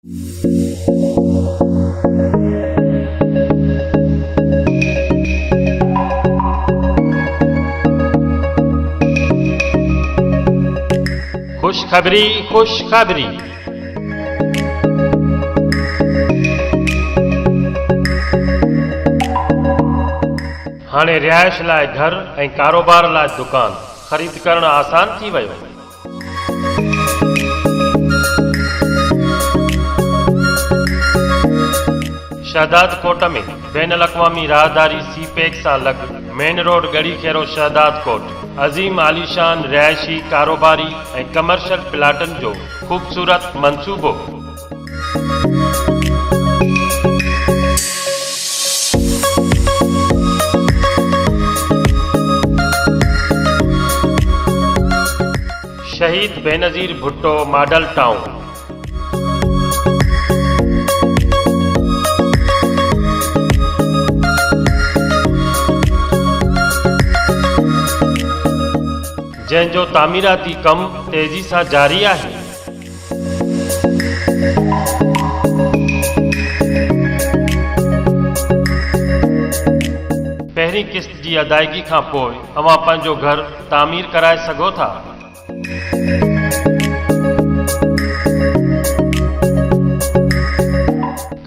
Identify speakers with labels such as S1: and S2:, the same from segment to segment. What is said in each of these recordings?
S1: खुशखबरी खुशखबरी। हाणे रिहाइश लाइ घर ऐं कारोबार लाइ दुकान ख़रीद करण आसान थी वियो। शहदाद कोट में बैन अल-अक़वामी राहदारी सी-पैक सां लॻ मेन रोड गढ़ी खेरो शहदाद कोट अज़ीम आलीशान रिहायशी कारोबारी ऐं कमर्शियल प्लाटन जो ख़ूबसूरत मंसूबो। शहीद बेनज़ीर भुट्टो मॉडल टाउन। जंहिंजो तामीराती कम तेज़ी सां जारी आहे। पहिरीं किस्त जी अदायगी खां पोइ अवां पंहिंजो घर तामीर कराए सघो था।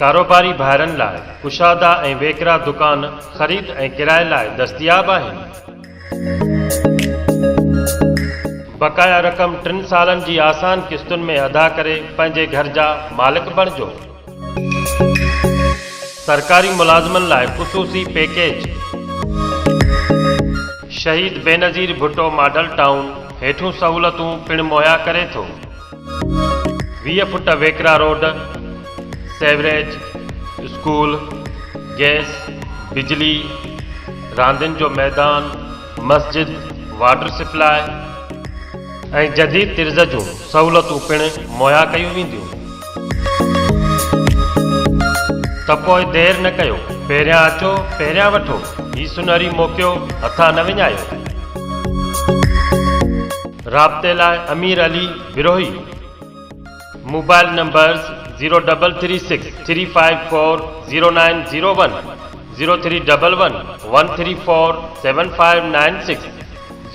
S1: कारोबारी भाइरनि लाइ कुशादा ऐं वेकरा दुकान ख़रीद ऐं किराए लाइ दस्तियाब आहिनि। बकाया रक़म 3 सालनि जी आसान किस्तुनि में अदा करे पंहिंजे घर जा मालिक बणिजो। सरकारी मुलाज़िमनि लाइ ख़ुसूसी पैकेज। शहीद बेनज़ीर भुट्टो मॉडल टाउन हेठूं सहूलतूं पिणु मुहैया करे थो। 20 फुट वेकरा रोड, सेवरेज, स्कूल, गैस, बिजली, रांदियुनि जो मैदान, मस्जिद, वाटर सप्लाई ऐं जदीद तिर्ज़ जूं सहूलतूं पिणु मुहैया कयूं वेंदियूं। त पोइ देरि न कयो, पहिरियां अचो पहिरियां वठो। ही सुनहरी मौक़ो हथां न विञायो। राब्ते लाइ अमीर अली बिरोही। Mobile numbers 0336 354 0901, 0311 134 7596,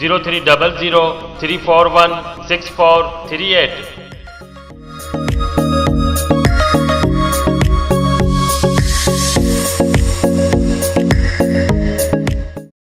S1: 0300 341 6438।